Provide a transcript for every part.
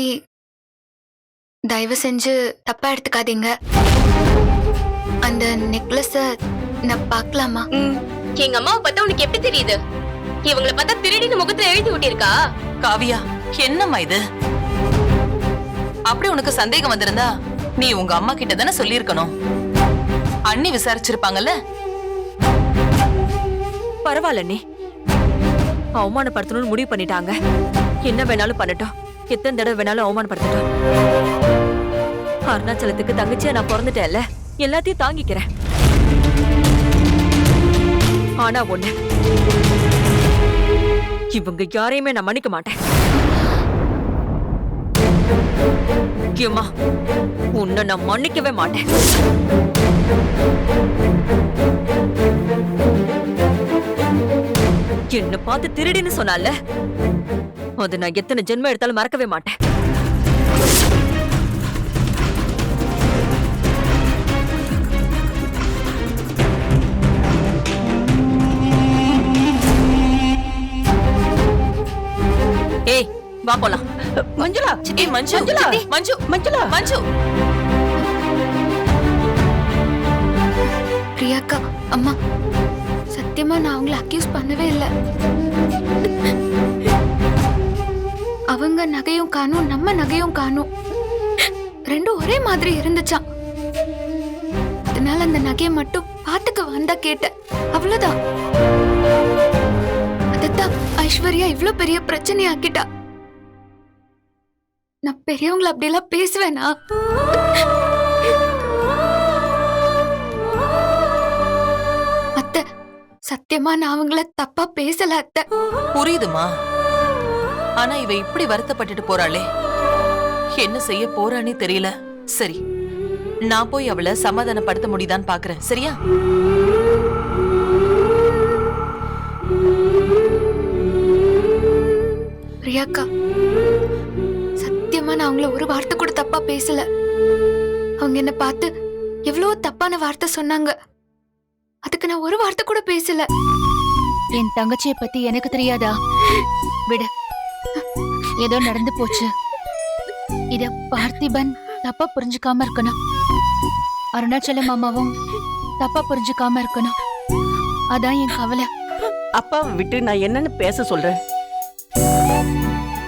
சித்தி, தயவு செஞ்சு தப்பா எடுத்துக்காதீங்க. அந்த நெக்லஸ நான் பார்க்கலாமா? எங்க அம்மாவை பார்த்தா உனக்கு எப்படி தெரியுது? இவங்களை பார்த்தா திருடின்னு முகத்துல எழுதி விட்டிருக்கா? காவியா, என்னம்மா இது? அப்படி உனக்கு சந்தேகம் வந்திருந்தா நீ உங்க அம்மா கிட்ட தானே சொல்லியிருக்கணும். அண்ணி விசாரிச்சிருப்பாங்கல்ல. பரவாயில்ல அண்ணி, அவமானப்படுத்தணும்னு முடிவு பண்ணிட்டாங்க. என்ன வேணாலும் பண்ணட்டும், எத்தனை தடவை வேணாலும் அவமானப்படுத்தட்டும். அருணாச்சலத்துக்கு தங்கச்சியா நான் பிறந்துட்டேன்ல, எல்லாத்தையும் தாங்கிக்கிறேன். ஆனா ஒண்ணு, இவங்க யாரையுமே நான் மன்னிக்க மாட்டேன். முக்கியமா உன்னை நான் மன்னிக்கவே மாட்டேன். என்ன பார்த்து திருடின்னு சொன்னால, அது நான் எத்தனை ஜென்மம் எடுத்தாலும் மறக்கவே மாட்டேன். ஏய், வா போலாம். மஞ்சுளா, ஏய் மஞ்சு, மஞ்சு, மஞ்சுளா, மஞ்சு. பிரியாக்கா, அம்மா, சத்தியமா நான் அவங்கள அக்யூஸ் பண்ணவே இல்லை. அவங்க நகையும் காணும், நம்ம நகையும் காணும், ரெண்டும் ஒரே மாதிரி இருந்துச்சாம். அதனால அந்த நகையை மட்டும் பாத்துக்க வந்தா கேட்டேன், அவ்வளவுதான். அதத்தான் ஐஸ்வர்யா இவ்ளோ பெரிய பிரச்சனை ஆக்கிட்டா. நான் பெரியவங்களை அப்படியெல்லாம் பேசுவேனா? அத்தை, சத்தியமா நான் அவங்கள தப்பா பேசல அத்தை. புரியுதுமா, ஆனா இவ இப்படி வருத்தப்பட்டுட்டு போறாளே, என்ன செய்ய போறானே தெரியல. சரி, நான் போய் அவளை சமாதானப்படுத்த முடியுதான்னு பாக்குறேன். சரியா? பிரியாக்கா, சத்தியமா நான் அவங்கள ஒரு வார்த்தை கூட தப்பா பேசல. அவங்க என்ன பார்த்து எவ்வளவு தப்பான வார்த்தை சொன்னாங்க, அதுக்கு நான் ஒரு வார்த்தை கூட பேசல. என் தங்கச்சியை பத்தி எனக்கு தெரியாதா? விடு, ஏதோ நடந்து போச்சு. இத பார்த்திபன் தப்பா புரிஞ்சுக்காம இருக்கணும், அருணாச்சல மாமாவும் தப்பா புரிஞ்சுக்காம இருக்கணும். அதான் என் கவலை. அப்பாவை விட்டு நான் என்னன்னு பேச சொல்றேன்.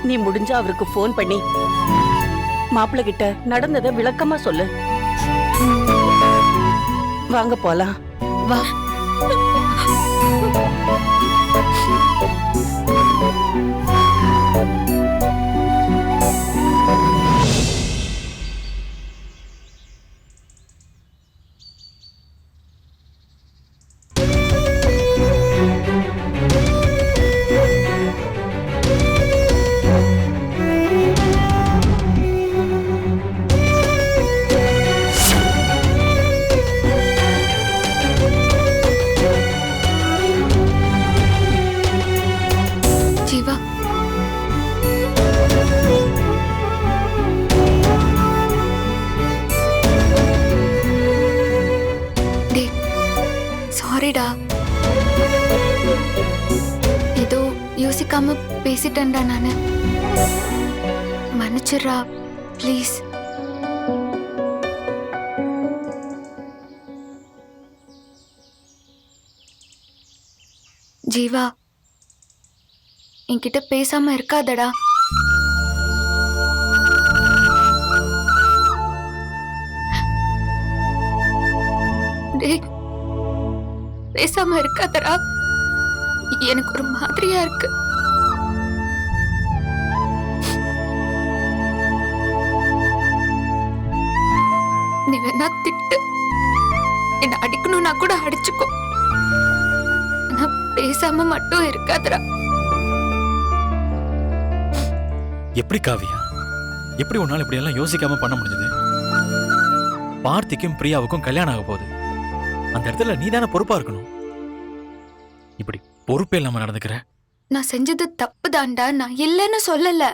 நீ முடிஞ்சா அவருக்கு போன் பண்ணி மாப்பிள்ளை கிட்ட நடந்ததை விளக்கமா சொல்லு. வாங்க போலாம். வா. ஜீவா, டே, சாரிடா. ஏதோ யோசிக்காம பேசிட்டேன்டா நானு. மன்னிச்சிடுறா ப்ளீஸ். ஜீவா, என்கிட்ட பேசாம இருக்காதடா. டேய், பேசாம இருக்காதடா, எனக்கு ஒரு மாதிரியா இருக்கு. நீ வேணா திட்டு, என்ன அடிக்கணும்னா கூட அடிச்சுக்கோ, ஆனா பேசாம மட்டும் இருக்காதடா. எப்படி காவியா, எப்படி உன்னால இப்படி எல்லாம் யோசிக்காம பண்ண முடிஞ்சது? பார்த்திக்கும் பிரியாவுக்கும் கல்யாணம் ஆக போகுது. அந்த இடத்துல நீ தானே பொறுப்பா இருக்கணும். இப்படி பொறுப்பே இல்லாம நடந்துக்கிற. நான் செஞ்சது தப்பு தான்டா, நான் இல்லைன்னு சொல்லல.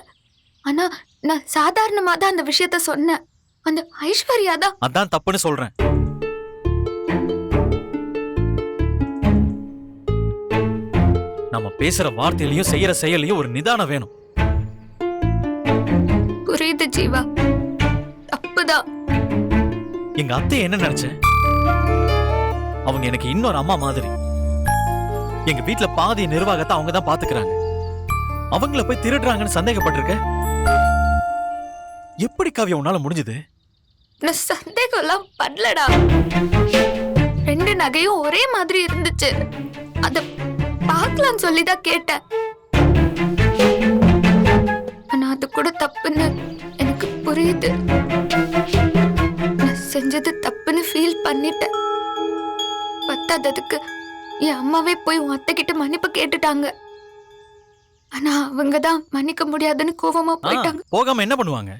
ஆனா நான் சாதாரணமா தான் அந்த விஷயத்த சொன்னேன். அந்த ஐஸ்வர்யா தான் அதான் தப்புன்னு சொல்றேன். நம்ம பேசுற வார்த்தையிலையும் செய்யற செயலையும் ஒரு நிதானம் வேணும். புரியுது ஜீவா, தப்புதான். எங்க அத்தை என்ன நினைச்சேன்? அவங்க எனக்கு இன்னொரு அம்மா மாதிரி. எங்க வீட்ல பாதி நிர்வாகத்தை அவங்க தான் பாத்துக்கிறாங்க. அவங்கள போய் திருடுறாங்கன்னு சந்தேகப்பட்டிருக்க. எப்படி காவியா உன்னால முடிஞ்சது? நான் சந்தேகம் எல்லாம் பண்ணலடா. 2 நகையும் ஒரே மாதிரி இருந்துச்சு. அத பார்க்கலாம்னு சொல்லிதான் கேட்டேன். ஆனா அது கூட தப்புன்னு எனக்கு புரியுது. நான் செஞ்சது தப்புன்னு ஃபீல் பண்ணிட்டேன். பத்தாததுக்கு என் அம்மாவே போய் உன் அத்தை கிட்ட மன்னிப்பு கேட்டுட்டாங்க. ஆனா அவங்கதான் மன்னிக்க முடியாதுன்னு கோவமா போயிட்டாங்க. போகாம என்ன பண்ணுவாங்க?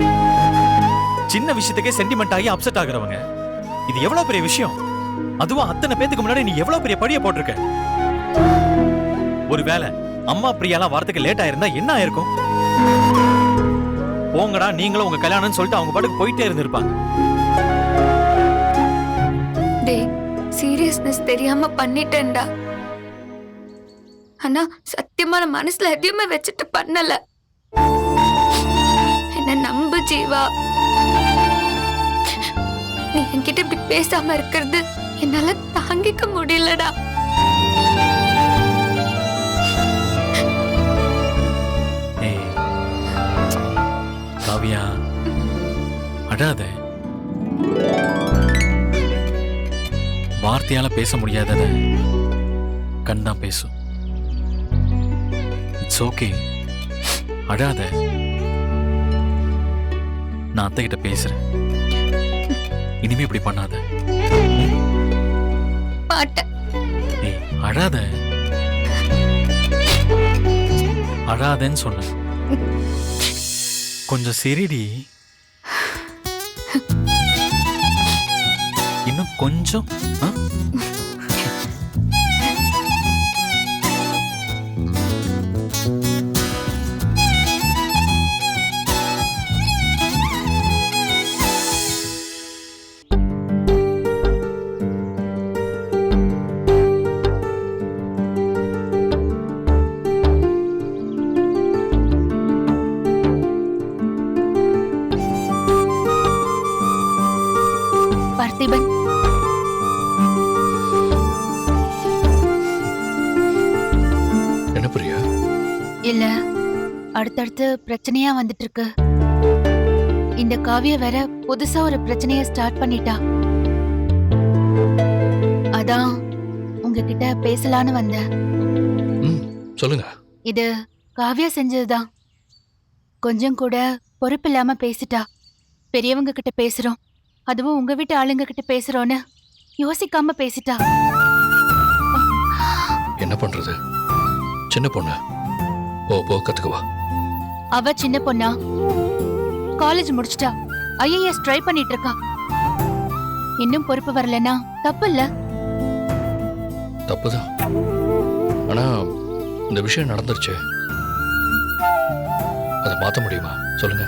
சின்ன விஷயத்துக்கே சென்டிமெண்ட் ஆகி அப்செட் ஆகுறவங்க. இது எவ்வளவு பெரிய விஷயம். அதுவும் அத்தனை பேத்துக்கு முன்னாடி நீ எவ்வளவு பெரிய படிய போட்டிருக்க. ஒருவேளை அம்மா பிரியாலாம் வரதுக்கு லேட் ஆயிருந்தா என்ன ஆயிருக்கும்? போங்கடா நீங்களும் உங்க கல்யாணம்னு சொல்லிட்டு அவங்க பாட்டுக்கு போயிட்டே இருந்திருப்பாங்க. டேய், சீரியஸ்னஸ் தெரியாம பண்ணிட்டேன்டா. ஆனா சத்தியமா நான் மனசுல எதையுமே வச்சுட்டு பண்ணல. என்ன நம்பு ஜீவா. நீ என்கிட்ட இப்படி பேசாம இருக்கிறது என்னால தாங்கிக்க முடியலடா. ஏய் காவியா, அழாத. வார்த்தையால பேச முடியாதத கண் தான் பேசும். இட்ஸ் ஓகே, அழாத. நான் அத்தை கிட்ட பேசுறேன். இனிமே இப்படி பண்ணாத. மாட்டேன். ஏய் அழாத. அழாதன்னு சொன்ன. கொஞ்சம் சிரிடி. இன்னும் கொஞ்சம். பார்த்திபன், என்ன பிரியா? இல்ல அடுத்தடுத்து பிரச்சனையா வந்துட்டு இருக்கு. இந்த காவிய வேற புதுசா ஒரு பிரச்சனைய ஸ்டார்ட் பண்ணிட்டா. அதான் உங்ககிட்ட பேசலான்னு வந்தேன். சொல்லுங்க. இது காவியா செஞ்சதுதான். கொஞ்சம் கூட பொறுப்பில்லாம பேசிட்டா. பெரியவங்க கிட்ட பேசுறோம், அதுவும் உங்க வீட்டு ஆளுங்க கிட்ட பேசுறோன்னு யோசிக்காம பேசிட்டா. என்ன பண்றது? சின்ன பொண்ணு, போ கத்துக்குவா. அவ சின்ன பொண்ணா? காலேஜ் முடிச்சிட்டா, ஐஏஎஸ் ட்ரை பண்ணிட்டு இருக்கா. இன்னும் பொறுப்பு வரலனா தப்பு இல்ல? தப்புதான். ஆனா இந்த விஷயம் நடந்துருச்சு, அதை மாத்த முடியுமா சொல்லுங்க?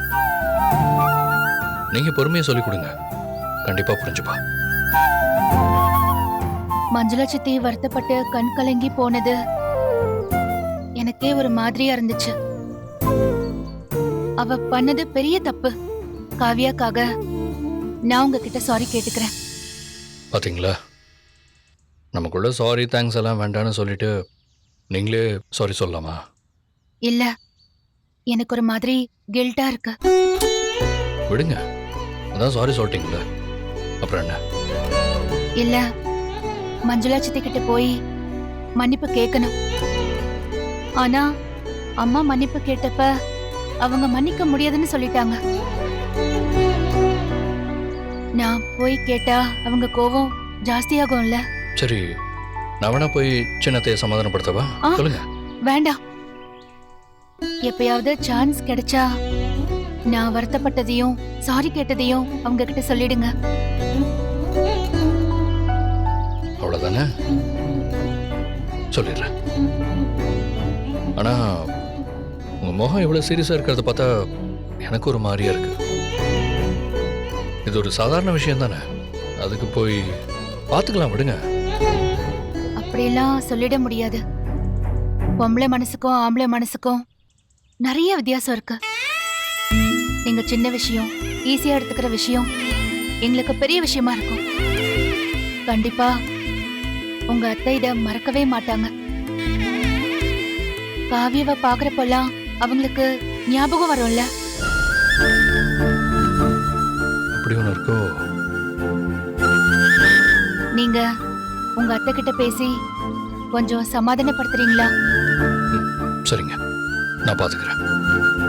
நீங்க பொறுமையா சொல்லிக் கொடுங்க, கண்டிப்பா புரிஞ்சுப்பா. மஞ்சுளா சித்தி வருத்தப்பட்டு கண் கலங்கி போனது எனக்கே ஒரு மாதிரியா இருந்துச்சு. அவ பண்ணது பெரிய தப்பு. காவியாக்காக நான் உங்ககிட்ட சாரி கேட்டுக்கிறேன். பாத்தீங்களா, நமக்குள்ள சாரி தேங்க்ஸ் எல்லாம் வேண்டான்னு சொல்லிட்டு நீங்களே சாரி சொல்லலாமா? இல்ல, எனக்கு ஒரு மாதிரி கில்ட்டா இருக்கு. விடுங்க, அதான் சாரி சொல்லிட்டீங்களா, அப்புறம் என்ன? இல்ல, மஞ்சுளா சித்தி கிட்ட போய் மன்னிப்பு கேட்கணும். ஆனா அம்மா மன்னிப்பு கேட்டப்ப அவங்க மன்னிக்க முடியாதுன்னு சொல்லிட்டாங்க. நான் போய் கேட்டா அவங்க கோவம் ஜாஸ்தியாகும்ல. சரி, நான் வேணா போய் சின்னத்தைய சமாதானப்படுத்தவா? சொல்லுங்க. வேண்டாம், எப்பயாவது சான்ஸ் கிடைச்சா நான் வருத்தப்பட்டதையும் சாரி கேட்டதையும் அவங்க கிட்ட சொல்லிடுங்க. அவ்வளவுதானே? சொல்லிடுறேன். ஆனா உங்க முகம் இவ்வளவு சீரியஸா இருக்கிறத பார்த்தா எனக்கு ஒரு மாதிரியா இருக்கு. இது ஒரு சாதாரண விஷயம் தானே, அதுக்கு போய் பார்த்துக்கலாம், விடுங்க. அப்படியெல்லாம் சொல்லிட முடியாது. பொம்பளை மனசுக்கும் ஆம்பளை மனசுக்கும் நிறைய வித்தியாசம் இருக்கு. நீங்க சின்ன விஷயம் ஈஸியா எடுத்துக்கிற விஷயம் எங்களுக்கு பெரிய விஷயமா இருக்கும். கண்டிப்பா உங்க அத்தை இத மறக்கவே மாட்டாங்க. காவியவை பாக்குறப்பெல்லாம் அவங்களுக்கு ஞாபகம் வரும்ல. அப்படி ஒன்று இருக்கோ? நீங்க உங்க அத்தை கிட்ட பேசி கொஞ்சம் சமாதானப்படுத்துறீங்களா? சரிங்க, நான் பாத்துக்கிறேன்.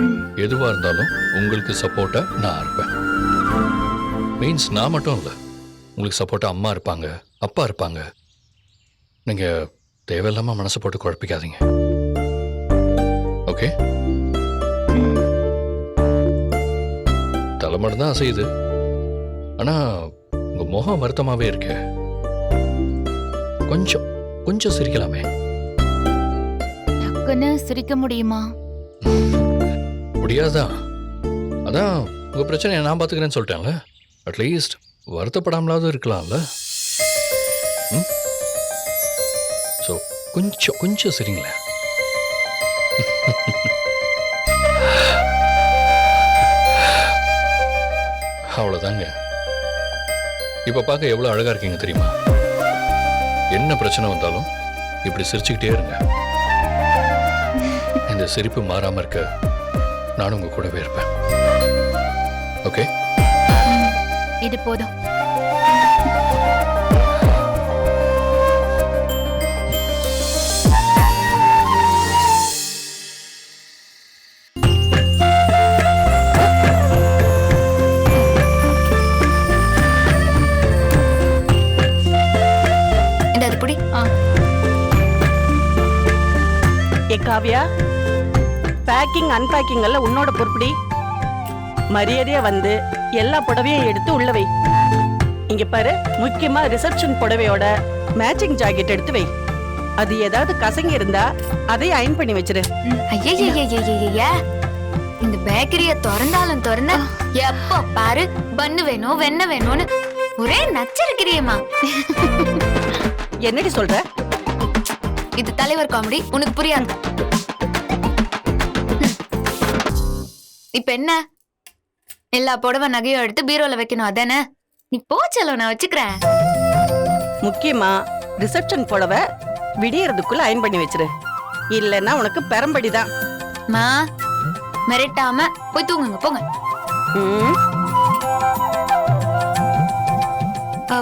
ம். எதுவா இருந்தாலும் உங்களுக்கு சப்போர்ட்டா நான் இருப்பேன். மீன்ஸ் நான் மட்டும் இல்லை, உங்களுக்கு சப்போர்ட்டா அம்மா இருப்பாங்க, அப்பா இருப்பாங்க. நீங்க தேவையில்லாம மனசை போட்டு குழப்பிக்காதீங்க. ஓகே? தலைமடம் தான் அசையுது, ஆனா உங்க முகம் வருத்தமாவே இருக்கு. கொஞ்சம் கொஞ்சம் சிரிக்கலாமே. டக்குன்னு சிரிக்க முடியுமா? முடியாதான். அதான் உங்க பிரச்சனையை நான் பாத்துக்கிறேன்னு சொல்லிட்டேன்ல. அட்லீஸ்ட் வருத்தப்படாமலாவது இருக்கலாம்ல. ஸோ கொஞ்சம் கொஞ்சம் சரிங்களேன். அவ்வளோதாங்க. இப்போ பார்க்க எவ்வளோ அழகா இருக்கீங்க தெரியுமா? என்ன பிரச்சனை வந்தாலும் இப்படி சிரிச்சுக்கிட்டே இருங்க. இந்த சிரிப்பு மாறாம இருக்க நானும் உங்க கூடவே இருப்பேன். ஓகே? இது போதும். இந்த அது புடி. ஏ காவியா, பேக்கிங் அன்பேக்கிங் எல்லாம் உன்னோட பொறுப்புடி. மரியாதையா வந்து எல்லா புடவையும் எடுத்து உள்ள வை. இங்க பாரு, முக்கியமா ரிசப்ஷன் புடவையோட மேட்சிங் ஜாக்கெட் எடுத்து வை. அது ஏதாவது கசங்கி இருந்தா அதையும் அயன் பண்ணி வச்சிரு. ஐயா, இந்த பேக்கரிய திறந்தாலும் திறந்த எப்ப பாரு பண்ணு வேணும் வெண்ணெய் வேணும்னு ஒரே நச்சிருக்கிறியம்மா. என்னடி சொல்ற? இது தலைவர் காமெடி, உனக்கு புரியாது. இப்ப என்ன, எல்லா புடவை நகையும் எடுத்து பீரோல வைக்கணும் அதானே? நீ போச்சலோ, நான் வச்சுக்கிறேன். முக்கியமா ரிசப்ஷன் புடவை விடியறதுக்குள்ள அயன் பண்ணி வச்சிரு. இல்லன்னா உனக்கு பெரம்படிதான். மா மிரட்டாம போய் தூங்குங்க போங்க. ம்.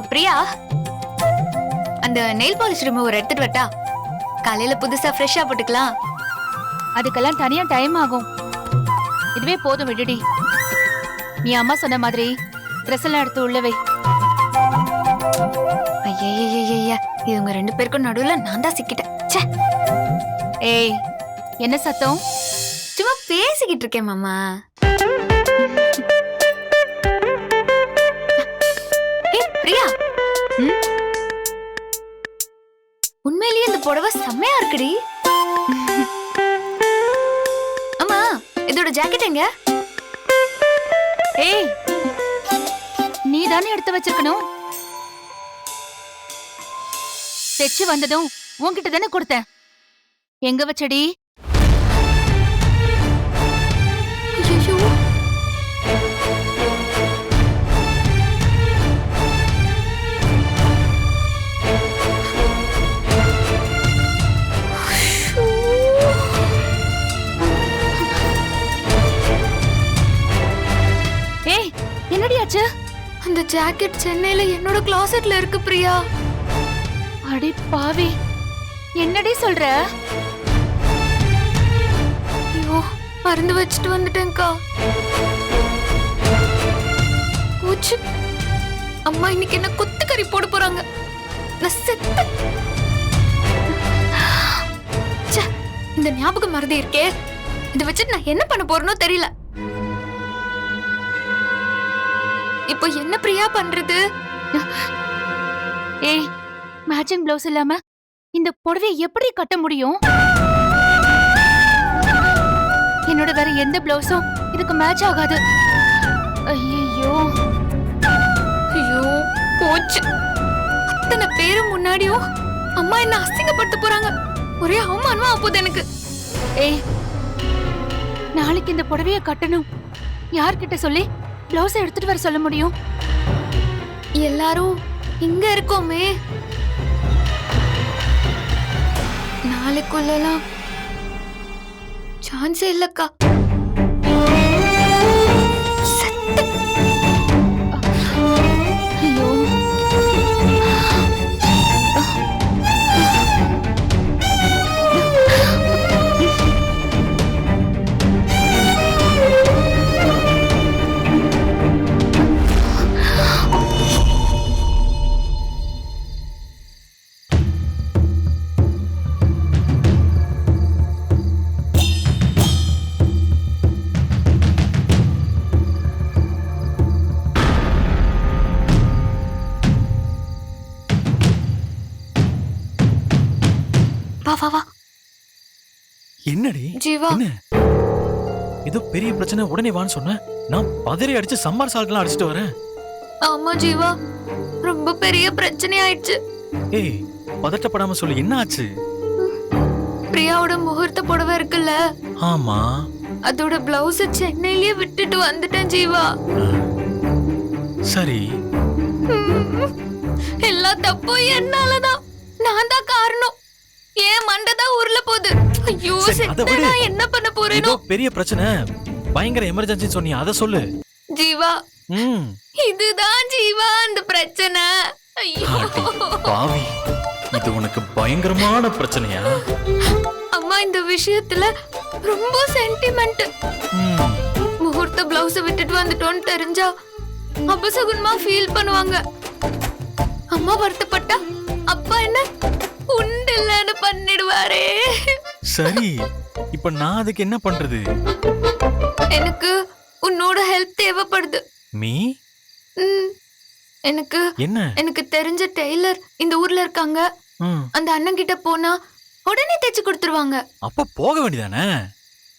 பிரியா, அந்த நெயில் பாலிஷ் ரிமூவர் எடுத்துட்டு வரட்டா? காலையில புதுசா ஃப்ரெஷ்ஷா போட்டுக்கலாம். அதுக்கெல்லாம் தனியா டைம் ஆகும். இதுவே போதும் விடுடி. நீ அம்மா சொன்ன மாதிரி ட்ரெஸ் எல்லாம் எடுத்து உள்ள வை. ஐயா, இவங்க ரெண்டு பேருக்கும் நடுவுல நான் தான் சிக்கிட்டேன். ச்சே. ஏய், என்ன சத்தம்? சும்மா பேசிக்கிட்டு இருக்கேன் மாமா. ஏய் பிரியா, உண்மையிலேயே இந்த புடவை செம்மையா இருக்குடி. அம்மா, இதோட ஜாக்கெட் எங்க? ஏய், நீ தானே எடுத்து வச்சிருக்கணும். தைச்சு வந்ததும் உன்கிட்ட தானே கொடுத்தேன். எங்க வச்சடி? ஐயோ, ஏய், என்னடி ஆச்சு? அந்த ஜாக்கெட் சென்னையில என்னோட கிளாசெட்ல இருக்கு பிரியா. அடி பாவி, என்னடி சொல்ற? ஐயோ, மறந்து வச்சுட்டு வந்துட்டேன்க்கா. போச்சு. அம்மா இன்னைக்கு என்ன கொத்துக்கறி போட போறாங்க. நான் செத்தேன். ச்சே, இந்த ஞாபகம் மறதி இருக்கே, இதை வச்சுட்டு நான் என்ன பண்ண போறேனோ தெரியல. இப்போ என்ன பிரியா பண்றது? ஏய், மேட்சிங் ப்ளவுஸ் இல்லாம இந்த புடவையை எப்படி கட்ட முடியும்? என்னோட வேற எந்த ப்ளவுஸும் இதுக்கு மேட்ச் ஆகாது. ஐயோ, ஐயோ, போச்சு. அத்தனை பேரும் முன்னாடியும் அம்மா என்ன அசிங்கப்படுத்த போறாங்க. ஒரே அவமானமா ஆகுது எனக்கு. ஏய், நாளைக்கு இந்த புடவையை கட்டணும். யார்கிட்ட சொல்லி பிளவுஸ் எடுத்துட்டு வர சொல்ல முடியும்? எல்லாரும் இங்க இருக்கோமே, நாளைக்குள்ளலாம் சான்ஸே இல்லக்கா. ஐயோ, வா வா வா. என்னடி ஜீவா, என்ன ஏதோ பெரிய பிரச்சனை உடனே வான்னு சொன்ன. நான் பதறி அடிச்சு சம்மார் சால்ட்லாம் அடிச்சிட்டு வரேன். ஆமா ஜீவா, ரொம்ப பெரிய பிரச்சனை ஆயிடுச்சு. ஏய், பதட்டப்படாம சொல்லு, என்ன ஆச்சு? பிரியாவோட முகூர்த்த புடவை இருக்குல்ல, ஆமா. அதோட பிளவுஸ் சென்னையிலேயே விட்டுட்டு வந்துட்டேன் ஜீவா. சரி, எல்லா தப்பும் என்னாலதான். நான் தான் காரணம். ஏன் மண்டதான் உருள போகுது. ஐயோ, சரி, அதை விடு. நான் என்ன பண்ண ஏதோ போறேனோ. பெரிய பிரச்சனை, பயங்கர எமர்ஜென்சி சொன்னி, அத சொல்லு. ஜீவா, ம். இதுதான் ஜீவா அந்த பிரச்சனை. ஐயோ, அடி பாவி, இது உனக்கு பயங்கரமான பிரச்சனையா? அம்மா இந்த விஷயத்துல ரொம்ப சென்டிமெண்ட். ம். முகூர்த்த பிளவுஸ் விட்டுட்டு வந்துட்டோன்னு தெரிஞ்சா அபசகுனமா ஃபீல் பண்ணுவாங்க. அம்மா வருத்தப்பட்டா அப்பா என்ன உண்டில்லன்னு பண்ணிடுவாரே. சரி, இப்ப நான் அதுக்கு என்ன பண்றது? எனக்கு உன்னோட ஹெல்ப் தேவைப்படுது. மீ ம், எனக்கு என்ன? எனக்கு தெரிஞ்ச டெய்லர் இந்த ஊர்ல இருக்காங்க. ம். அந்த அண்ணன் கிட்ட போனா உடனே தைச்சு கொடுத்துருவாங்க. அப்ப போக வேண்டியதானே?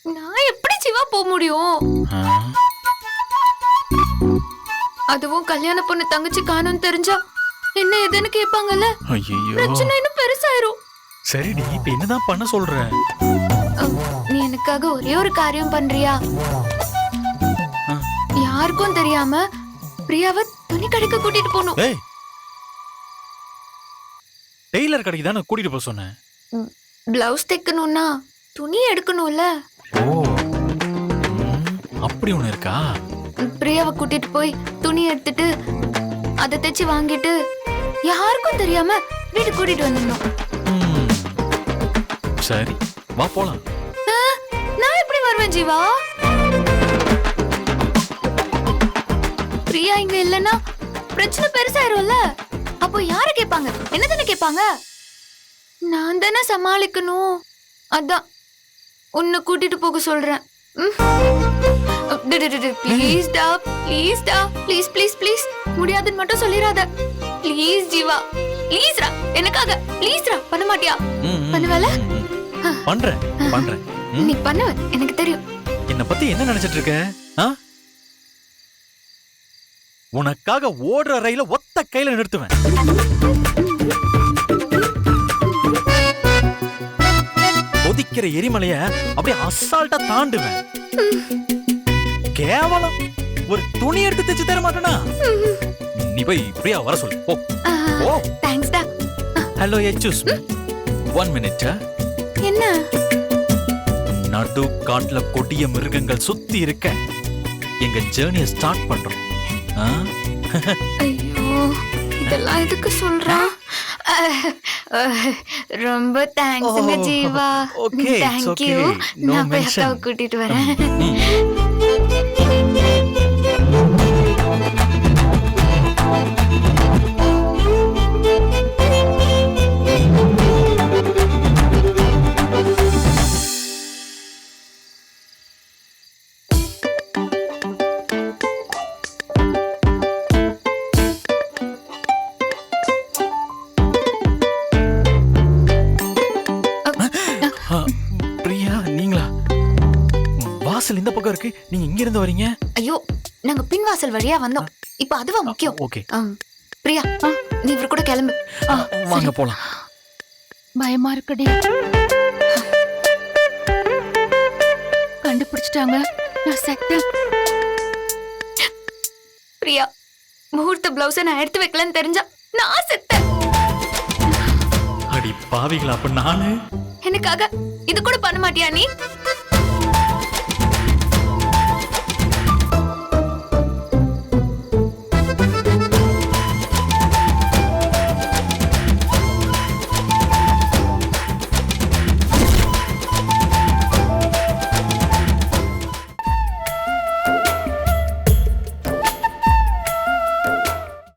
நான் எப்படி சிவா போக முடியும்? ஆ? அதுவும் கல்யாண பொண்ணு தங்கச்சி காணோம்னு தெரிஞ்சா என்ன எதுன்னு கேட்பாங்கல்ல. ஐயையோ. பிரச்சனை இன்னும் பெருசாயிரும். சரிடி, இப்ப என்னதான் பண்ண சொல்ற? நீ எனக்காக ஒரே ஒரு காரியம் பண்றியா? ஆ. யாருக்கும் தெரியாம பிரியாவை துணி கடைக்கு கூட்டிட்டு போகணும். ஏய், டெய்லர் கடைக்கு தானே கூட்டிட்டு போக சொன்னேன். பிளவுஸ் தைக்கணும்னா துணி எடுக்கணும்ல. ஓ, ம், அப்படி ஒண்ணு இருக்கா? பிரியாவை கூட்டிட்டு போய் துணி எடுத்துட்டு அதை தைச்சு வாங்கிட்டு யாருக்கும் தெரியாம வீட்டுக்கு கூட்டிட்டு வந்துடணும். ம். சரி, வா போலாம். நான் எப்படி வருவேன் ஜீவா? பிரியா இங்க இல்லனா பிரச்சனை பெருசாயிரும்ல. அப்போ யாரை கேட்பாங்க? என்ன தானே கேட்பாங்க? நான் தானே சமாளிக்கணும். அதான் உன்னை கூட்டிட்டு போக சொல்றேன். ப்ளீஸ் டா, ப்ளீஸ் டா, ப்ளீஸ் ப்ளீஸ் ப்ளீஸ். முடியாதுன்னு மட்டும் சொல்லிராத. ப்ளீஸ் ஜீவா, ப்ளீஸ்ரா, எனக்காக ப்ளீஸ்ரா. பண்ண மாட்டியா? ம், ம், பண்ணுவல? ம், ம். பண்றேன் பண்றேன். ம். நீ பண்ணுவ, எனக்கு தெரியும். என்ன பத்தி என்ன நினைச்சிட்டு இருக்க? ஆ? உனக்காக ஓடுற ரயில ஒத்த கையில நிறுத்துவேன். கொதிக்கிற எரிமலைய அப்படியே அசால்ட்டா தாண்டுவேன். கேவலம் ஒரு துணி எடுத்து தைச்சு தர மாட்டேனா? நீ போய் பிரியா வர சொல்லு. போ ஓ. தேங்க்ஸ் டா. Hello, excuse me, 1 minute. என்ன? நடு காட்டுல கொடிய மிருகங்கள் சுத்தி இருக்க எங்க ஜேர்னியை ஸ்டார்ட் பண்றோம். ஆ? ஐயோ, இதெல்லாம் எதுக்கு சொல்றான்? ரொம்ப தேங்க்ஸ்ங்க Jeeva. Okay, it's Thank you. okay. No நான் போய் mention. அக்காவை கூட்டிட்டு வரேன். பிரியா, நீங்களா? வாசல் இந்த பக்கம் இருக்கு, நீங்க இங்க இருந்து வரீங்க? ஐயோ, நாங்க பின்வாசல் வழியா வந்தோம். இப்ப அதுவா முக்கியம். ஓகே, பிரியா, நீ இவர் கூட கிளம்பு. வாங்க போலாம். பயமா இருக்குடி. கண்டுபிடிச்சிட்டாங்க, நான் செத்தேன். பிரியா, முகூர்த்த பிளவுஸை நான் எடுத்து வைக்கலன்னு தெரிஞ்சா நான் செத்தேன். அடி பாவிகளா, அப்ப நானு எனக்காக இது கூட பண்ண மாட்டியா நீ?